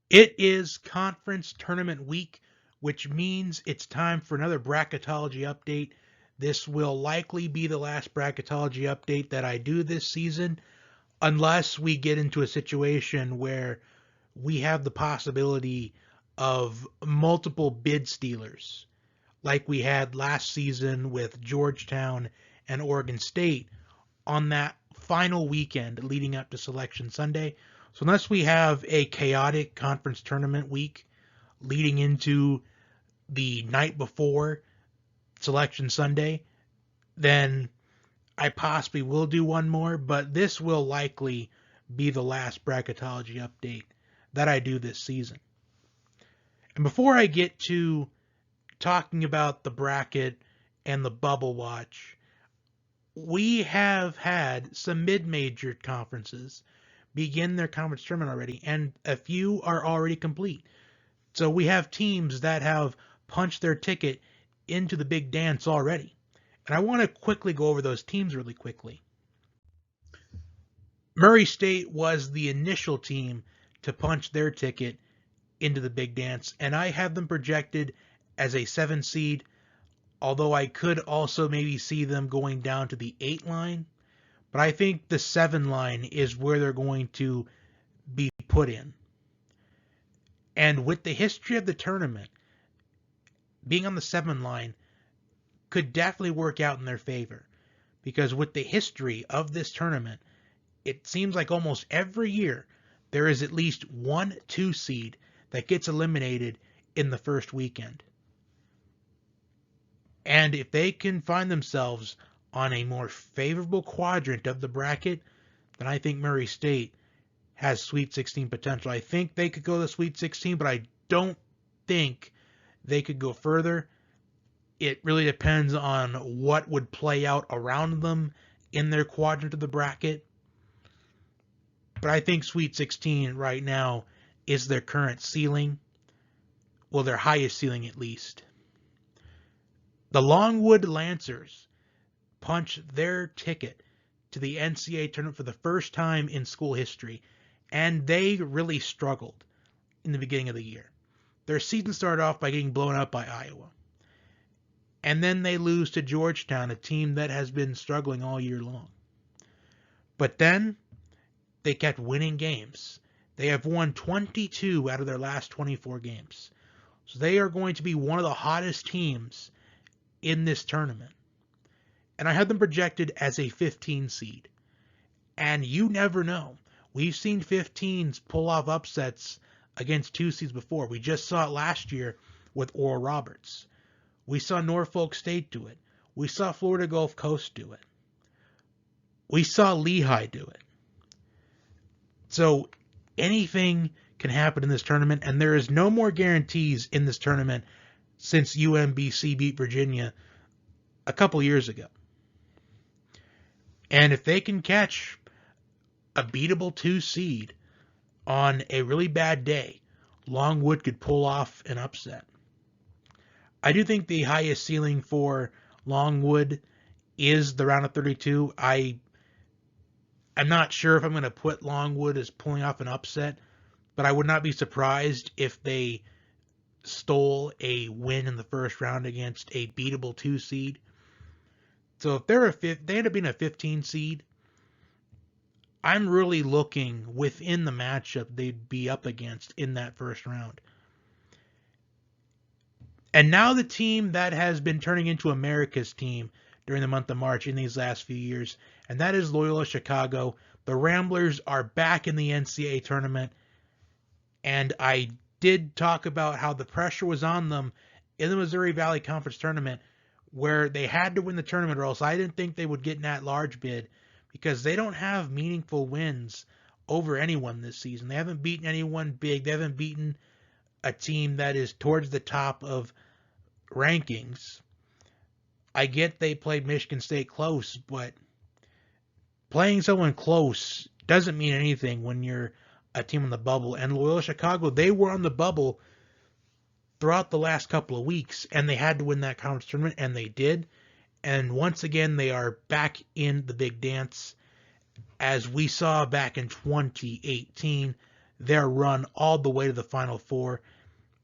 It is conference tournament week, which means it's time for another bracketology update. This will likely be the last bracketology update that I do this season, unless we get into a situation where we have the possibility of multiple bid stealers, like we had last season with Georgetown and Oregon State on that final weekend leading up to Selection Sunday. So unless we have a chaotic conference tournament week leading into the night before Selection Sunday, then I possibly will do one more, but this will likely be the last bracketology update that I do this season. And before I get to talking about the bracket and the bubble watch, we have had some mid-major conferences begin their conference tournament already, and a few are already complete. So we have teams that have punched their ticket into the big dance already. And I want to quickly go over those teams really quickly. Murray State was the initial team to punch their ticket into the big dance, and I have them projected as a 7 seed, although I could also maybe see them going down to the 8 line. But I think the 7 line is where they're going to be put in. And with the history of the tournament, being on the 7 line could definitely work out in their favor. Because with the history of this tournament, it seems like almost every year there is at least one 2 seed that gets eliminated in the first weekend. And if they can find themselves on a more favorable quadrant of the bracket, then I think Murray State has Sweet 16 potential. I think they could go to the Sweet 16, but I don't think they could go further. It really depends on what would play out around them in their quadrant of the bracket. But I think Sweet 16 right now is their current ceiling. Well, their highest ceiling at least. The Longwood Lancers punched their ticket to the NCAA tournament for the first time in school history, and they really struggled in the beginning of the year. Their season started off by getting blown out by Iowa. And then they lose to Georgetown, a team that has been struggling all year long. But then they kept winning games. They have won 22 out of their last 24 games. So they are going to be one of the hottest teams in this tournament. And I have them projected as a 15 seed. And you never know. We've seen 15s pull off upsets against 2 seeds before. We just saw it last year with Oral Roberts. We saw Norfolk State do it. We saw Florida Gulf Coast do it. We saw Lehigh do it. So anything can happen in this tournament, and there is no more guarantees in this tournament since UMBC beat Virginia a couple years ago. And if they can catch a beatable 2 seed on a really bad day, Longwood could pull off an upset. I do think the highest ceiling for Longwood is the round of 32. I'm not sure if I'm going to put Longwood as pulling off an upset, but I would not be surprised if they stole a win in the first round against a beatable 2 seed. So if they end up being a 15 seed, I'm really looking within the matchup they'd be up against in that first round. And now the team that has been turning into America's team during the month of March in these last few years, and that is Loyola Chicago. The Ramblers are back in the NCAA tournament, and I did talk about how the pressure was on them in the Missouri Valley Conference tournament, where they had to win the tournament, or else I didn't think they would get an at-large bid, because they don't have meaningful wins over anyone this season. They haven't beaten anyone big. They haven't beaten a team that is towards the top of rankings. I get they played Michigan State close, but playing someone close doesn't mean anything when you're a team on the bubble. And Loyola Chicago, they were on the bubble throughout the last couple of weeks, and they had to win that conference tournament, and they did. And once again, they are back in the big dance. As we saw back in 2018, their run all the way to the Final Four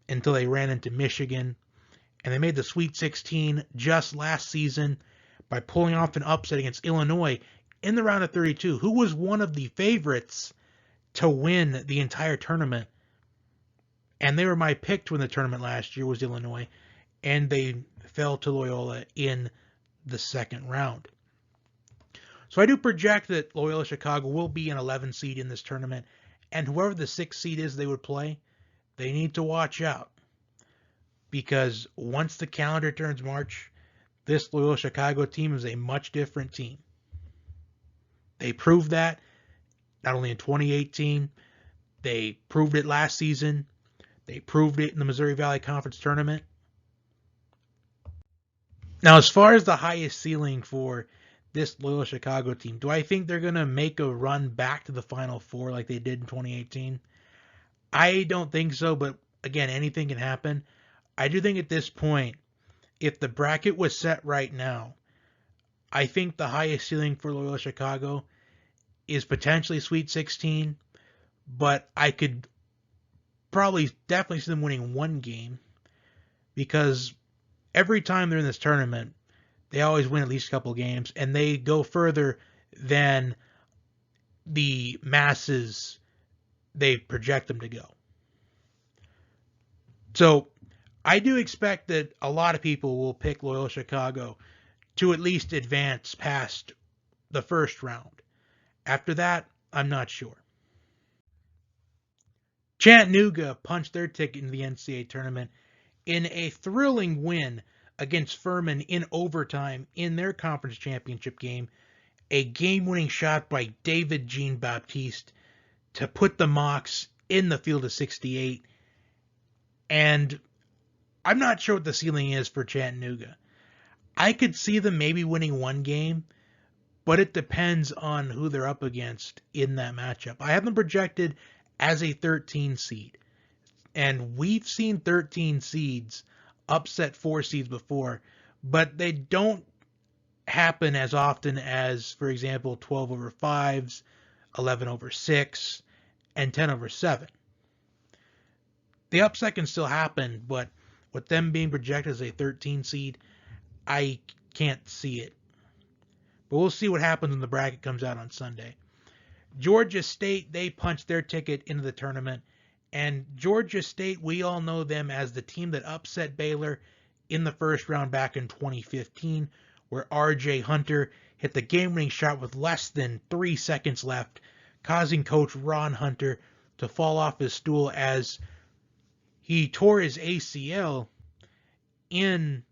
until they ran into Michigan. And they made the Sweet 16 just last season by pulling off an upset against Illinois in the round of 32, who was one of the favorites to win the entire tournament. And they were my pick to win the tournament last year, was Illinois, and they fell to Loyola in the second round. So I do project that Loyola Chicago will be an 11 seed in this tournament, and whoever the 6th seed is they would play, they need to watch out. Because once the calendar turns March, this Loyola Chicago team is a much different team. They proved that not only in 2018, they proved it last season, they proved it in the Missouri Valley Conference Tournament. Now, as far as the highest ceiling for this Loyola Chicago team, do I think they're going to make a run back to the Final Four like they did in 2018? I don't think so, but again, anything can happen. I do think at this point, if the bracket was set right now, I think the highest ceiling for Loyola Chicago is potentially Sweet 16, but I could definitely see them winning one game, because every time they're in this tournament, they always win at least a couple games, and they go further than the masses they project them to go. So I do expect that a lot of people will pick Loyola Chicago to at least advance past the first round. After that, I'm not sure. Chattanooga punched their ticket into the NCAA tournament in a thrilling win against Furman in overtime in their conference championship game. A game-winning shot by David Jean-Baptiste to put the Mocs in the field of 68. And I'm not sure what the ceiling is for Chattanooga. I could see them maybe winning one game, but it depends on who they're up against in that matchup. I have them projected as a 13 seed. And we've seen 13 seeds upset 4 seeds before, but they don't happen as often as, for example, 12 over 5s, 11 over 6, and 10 over 7. The upset can still happen, but with them being projected as a 13 seed, I can't see it. But we'll see what happens when the bracket comes out on Sunday. Georgia State, they punched their ticket into the tournament. And Georgia State, we all know them as the team that upset Baylor in the first round back in 2015, where R.J. Hunter hit the game-winning shot with less than 3 seconds left, causing Coach Ron Hunter to fall off his stool as he tore his ACL in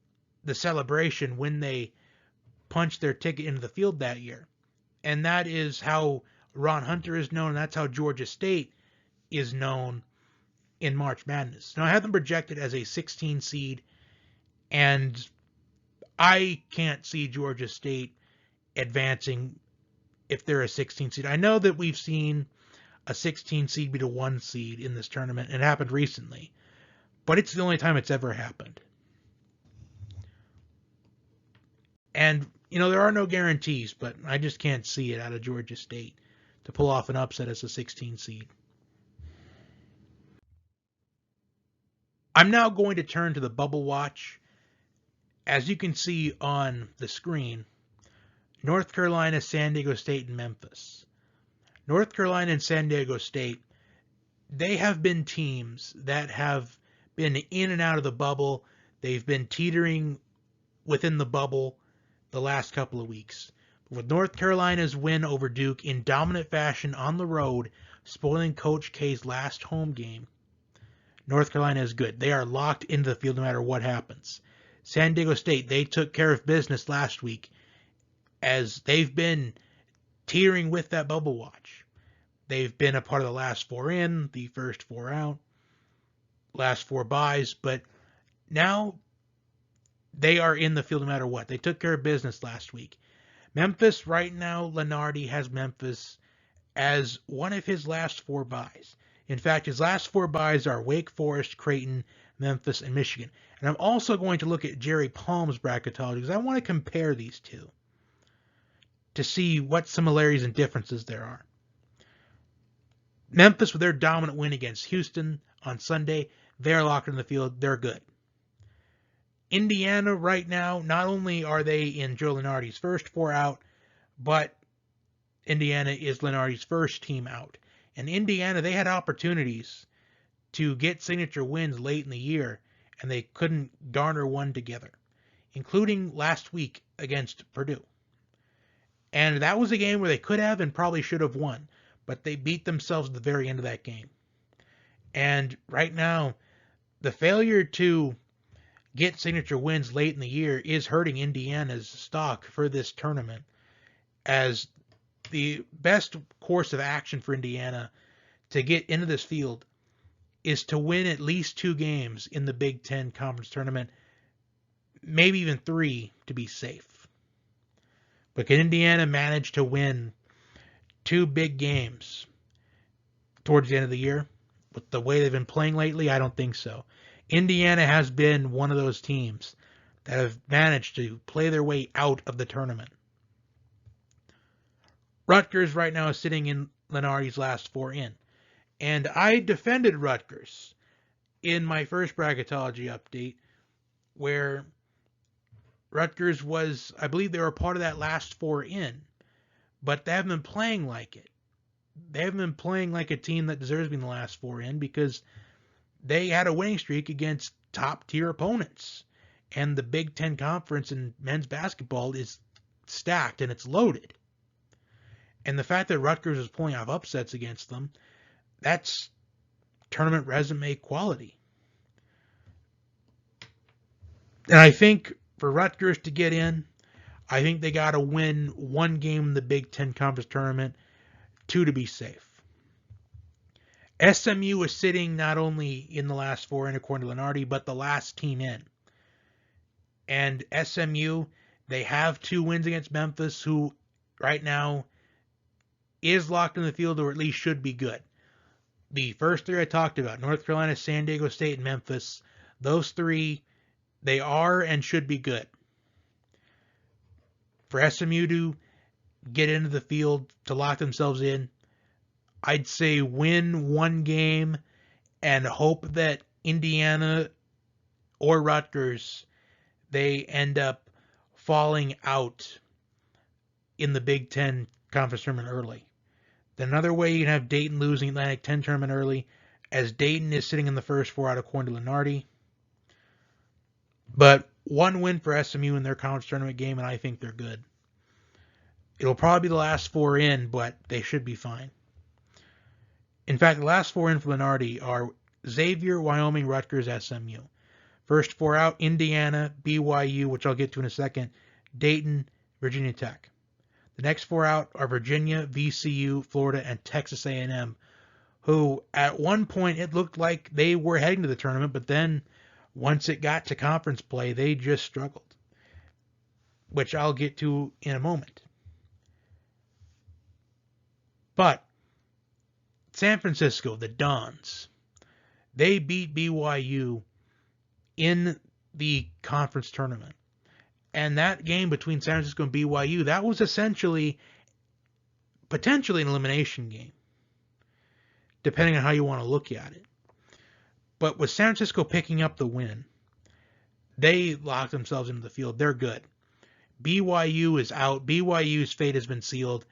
the celebration when they punched their ticket into the field that year. And that is how Ron Hunter is known, and that's how Georgia State is known in March Madness. Now, I have them projected as a 16 seed, and I can't see Georgia State advancing if they're a 16 seed. I know that we've seen a 16 seed beat a 1 seed in this tournament. It happened recently, but it's the only time it's ever happened. And, there are no guarantees, but I just can't see it out of Georgia State to pull off an upset as a 16 seed. I'm now going to turn to the bubble watch. As you can see on the screen, North Carolina, San Diego State, and Memphis. North Carolina and San Diego State, they have been teams that have been in and out of the bubble. They've been teetering within the bubble the last couple of weeks. With North Carolina's win over Duke in dominant fashion on the road, spoiling Coach K's last home game, North Carolina is good. They are locked into the field no matter what happens. San Diego State, they took care of business last week as they've been teetering with that bubble watch. They've been a part of the last 4 in, the first 4 out, last 4 byes, but now they are in the field no matter what. They took care of business last week. Memphis, right now, Lenardi has Memphis as one of his last 4 byes. In fact, his last 4 byes are Wake Forest, Creighton, Memphis, and Michigan. And I'm also going to look at Jerry Palm's bracketology because I want to compare these two to see what similarities and differences there are. Memphis, with their dominant win against Houston on Sunday, they're locked in the field. They're good. Indiana right now, not only are they in Joe Lunardi's first four out, but Indiana is Lunardi's first team out. And Indiana, they had opportunities to get signature wins late in the year, and they couldn't garner one together, including last week against Purdue. And that was a game where they could have and probably should have won, but they beat themselves at the very end of that game. And right now, the failure to get signature wins late in the year is hurting Indiana's stock for this tournament, as the best course of action for Indiana to get into this field is to win at least 2 games in the Big Ten Conference Tournament, maybe even 3 to be safe. But can Indiana manage to win 2 big games towards the end of the year with the way they've been playing lately? I don't think so. Indiana has been one of those teams that have managed to play their way out of the tournament. Rutgers right now is sitting in Lunardi's last 4 in. And I defended Rutgers in my first Bracketology update, where Rutgers was, I believe they were part of that last 4 in, but they haven't been playing like it. They haven't been playing like a team that deserves to be in the last 4 in, because they had a winning streak against top-tier opponents. And the Big Ten Conference in men's basketball is stacked and it's loaded. And the fact that Rutgers is pulling off upsets against them, that's tournament resume quality. And I think for Rutgers to get in, I think they got to win 1 game in the Big Ten Conference Tournament, 2 to be safe. SMU is sitting not only in the last 4 in according to Lunardi, but the last team in. And SMU, they have 2 wins against Memphis, who right now is locked in the field, or at least should be good. The first 3 I talked about, North Carolina, San Diego State, and Memphis, those 3, they are and should be good. For SMU to get into the field, to lock themselves in, I'd say win 1 game and hope that Indiana or Rutgers, they end up falling out in the Big Ten Conference Tournament early. Then another way you can have Dayton losing Atlantic 10 Tournament early, as Dayton is sitting in the first 4 out according to Lunardi. But 1 win for SMU in their conference tournament game, and I think they're good. It'll probably be the last 4 in, but they should be fine. In fact, the last 4 in for Lunardi are Xavier, Wyoming, Rutgers, SMU. First 4 out, Indiana, BYU, which I'll get to in a second, Dayton, Virginia Tech. The next 4 out are Virginia, VCU, Florida, and Texas A&M, who at one point it looked like they were heading to the tournament, but then once it got to conference play, they just struggled, which I'll get to in a moment. But San Francisco, the Dons, they beat BYU in the conference tournament. And that game between San Francisco and BYU, that was essentially potentially an elimination game, depending on how you want to look at it. But with San Francisco picking up the win, they locked themselves into the field. They're good. BYU is out. BYU's fate has been sealed.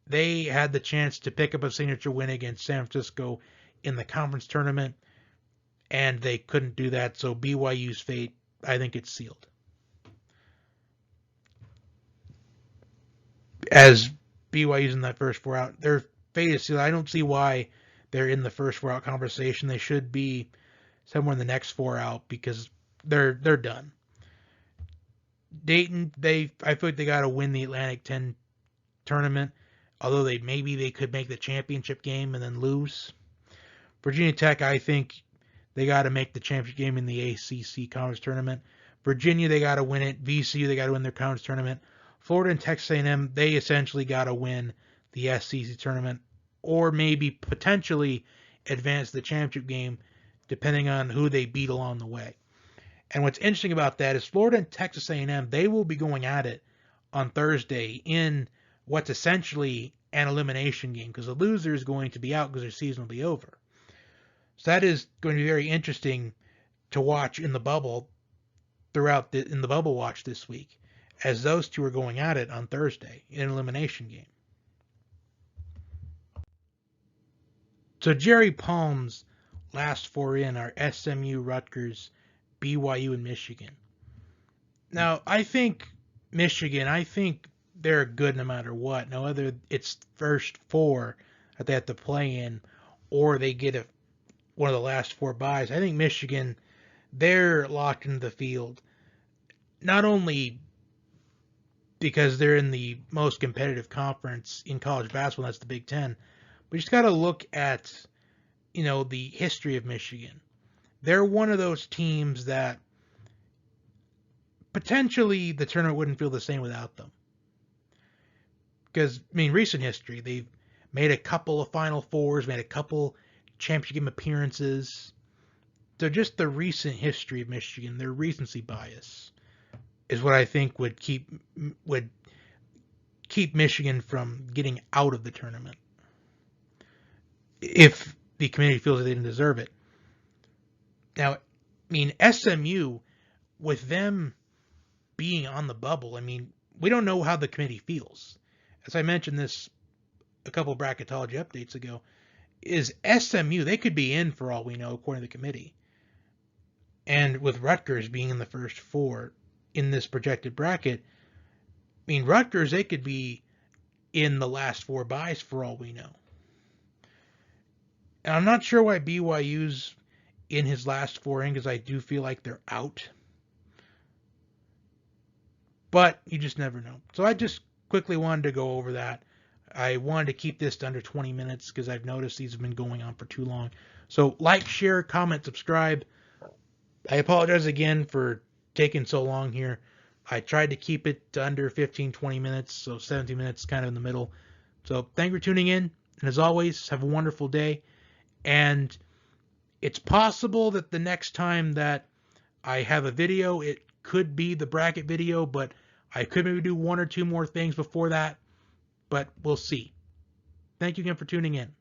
They had the chance to pick up a signature win against San Francisco in the conference tournament, and they couldn't do that. So BYU's fate, I think it's sealed. As BYU's in that first 4 out, their fate is sealed. I don't see why they're in the first 4 out conversation. They should be somewhere in the next 4 out, because they're done. Dayton, I feel like they got to win the Atlantic 10 tournament, although they could make the championship game and then lose. Virginia Tech, I think they got to make the championship game in the ACC conference tournament. Virginia, they got to win it. VCU, they got to win their conference tournament. Florida and Texas A&M, they essentially got to win the SEC tournament, or maybe potentially advance the championship game, depending on who they beat along the way. And what's interesting about that is Florida and Texas A&M, they will be going at it on Thursday in what's essentially an elimination game, because the loser is going to be out because their season will be over. So that is going to be very interesting to watch in the bubble in the bubble watch this week, as those two are going at it on Thursday in an elimination game. So Jerry Palm's last four in are SMU, Rutgers, BYU, and Michigan. Now, I think they're good no matter what. Now, whether it's first four that they have to play in or they get one of the last four byes, I think Michigan, they're locked into the field. Not only because they're in the most competitive conference in college basketball, that's the Big Ten, but you just got to look at, the history of Michigan. They're one of those teams that potentially the tournament wouldn't feel the same without them. Because, recent history, they've made a couple of Final Fours, made a couple championship game appearances. So just the recent history of Michigan, their recency bias, is what I think would keep Michigan from getting out of the tournament if the community feels that they didn't deserve it. Now, SMU, with them being on the bubble, we don't know how the committee feels. As I mentioned this a couple of Bracketology updates ago, is SMU, they could be in for all we know according to the committee. And with Rutgers being in the first four in this projected bracket, Rutgers, they could be in the last four byes for all we know. And I'm not sure why BYU's in his last four in, because I do feel like they're out. But you just never know. So I just quickly wanted to go over that. I wanted to keep this to under 20 minutes because I've noticed these have been going on for too long. So like, share, comment, subscribe. I apologize again for taking so long here. I tried to keep it to under 15, 20 minutes, so 17 minutes kind of in the middle. So thank you for tuning in. And as always, have a wonderful day. And it's possible that the next time that I have a video, it could be the bracket video, but I could maybe do one or two more things before that. But we'll see. Thank you again for tuning in.